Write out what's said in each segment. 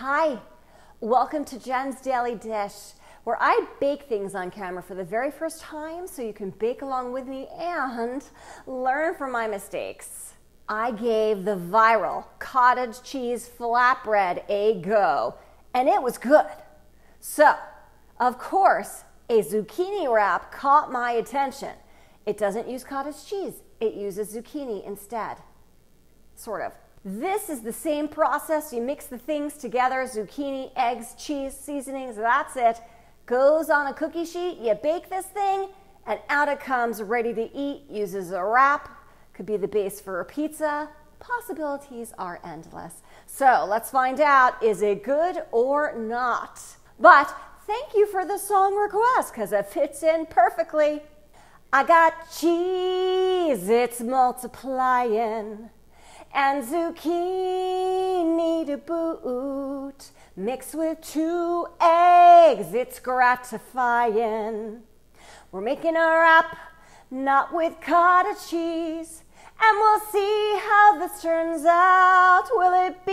Hi, welcome to Jen's Daily Dish, where I bake things on camera for the very first time so you can bake along with me and learn from my mistakes. I gave the viral cottage cheese flatbread a go, and it was good. So, of course, a zucchini wrap caught my attention. It doesn't use cottage cheese, it uses zucchini instead. Sort of. This is the same process. You mix the things together, zucchini, eggs, cheese, seasonings, that's it. Goes on a cookie sheet, you bake this thing, and out it comes ready to eat. Uses a wrap, could be the base for a pizza. Possibilities are endless. So let's find out, is it good or not? But thank you for the song request, because it fits in perfectly. I got cheese, it's multiplying, and zucchini to boot. Mixed with 2 eggs, it's gratifying. We're making a wrap, not with cottage cheese, and we'll see how this turns out. Will it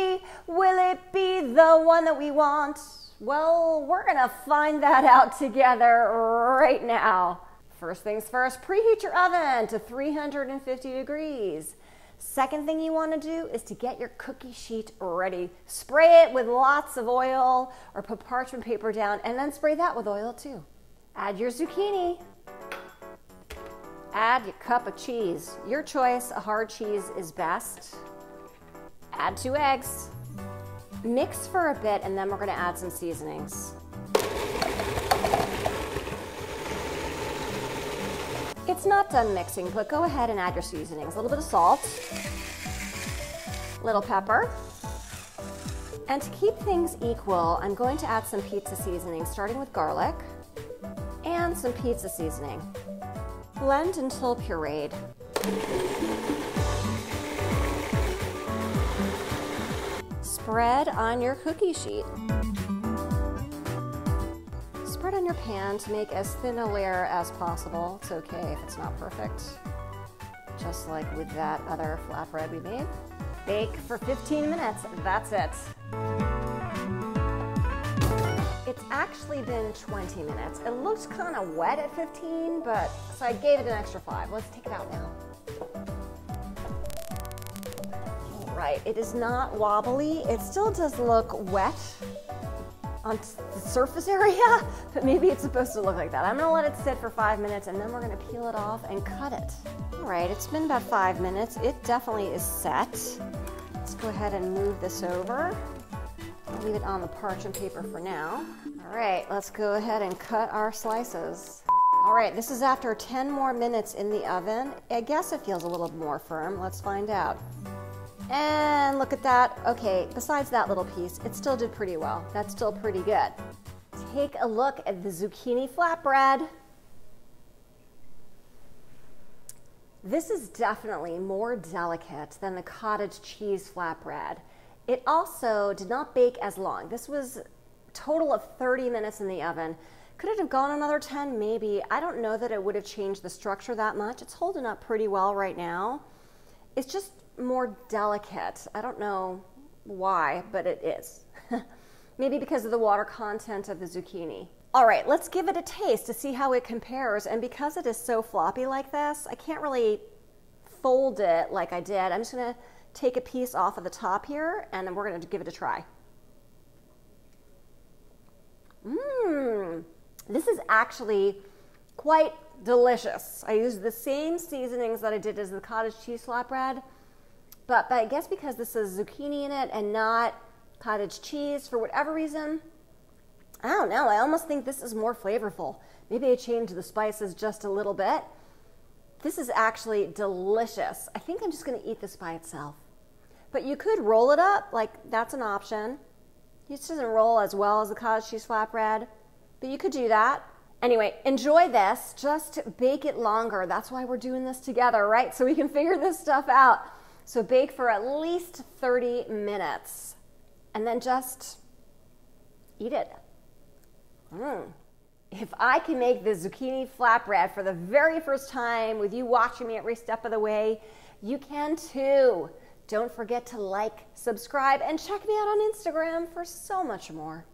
be the one that we want? Well, we're gonna find that out together right now. First things first, preheat your oven to 350 degrees. Second thing you want to do is to get your cookie sheet ready. Spray it with lots of oil or put parchment paper down and then spray that with oil too. Add your zucchini. Add your cup of cheese. Your choice, a hard cheese is best. Add 2 eggs. Mix for a bit and then we're going to add some seasonings. It's not done mixing, but go ahead and add your seasonings. A little bit of salt, little pepper, and to keep things equal, I'm going to add some pizza seasoning, starting with garlic, and some pizza seasoning. Blend until pureed. Spread on your cookie sheet. Spread on your pan to make as thin a layer as possible. It's okay if it's not perfect. Just like with that other flatbread we made. Bake for 15 minutes, that's it. It's actually been 20 minutes. It looks kind of wet at 15, but so I gave it an extra 5. Let's take it out now. All right, it is not wobbly. It still does look wet on the surface area, but maybe it's supposed to look like that. I'm gonna let it sit for 5 minutes and then we're gonna peel it off and cut it. All right, it's been about 5 minutes. It definitely is set. Let's go ahead and move this over. I'll leave it on the parchment paper for now. All right, let's go ahead and cut our slices. All right, this is after 10 more minutes in the oven. I guess it feels a little more firm. Let's find out. And look at that. Okay, besides that little piece, it still did pretty well. That's still pretty good. Take a look at the zucchini flatbread. This is definitely more delicate than the cottage cheese flatbread. It also did not bake as long. This was a total of 30 minutes in the oven. Could it have gone another 10? Maybe. I don't know that it would have changed the structure that much. It's holding up pretty well right now. It's just more delicate. I don't know why, but it is. Maybe because of the water content of the zucchini. All right, let's give it a taste to see how it compares. And because it is so floppy like this, I can't really fold it like I did. I'm just gonna take a piece off of the top here and then we're gonna give it a try. This is actually quite delicious. I used the same seasonings that I did as the cottage cheese flatbread. But I guess because this is zucchini in it and not cottage cheese, for whatever reason, I don't know, I almost think this is more flavorful. Maybe I changed the spices just a little bit. This is actually delicious. I think I'm just gonna eat this by itself. But you could roll it up, like that's an option. It just doesn't roll as well as the cottage cheese flatbread, but you could do that. Anyway, enjoy this, just bake it longer. That's why we're doing this together, right? So we can figure this stuff out. So bake for at least 30 minutes and then just eat it. If I can make the zucchini flatbread for the very first time with you watching me every step of the way, you can too. Don't forget to like, subscribe, and check me out on Instagram for so much more.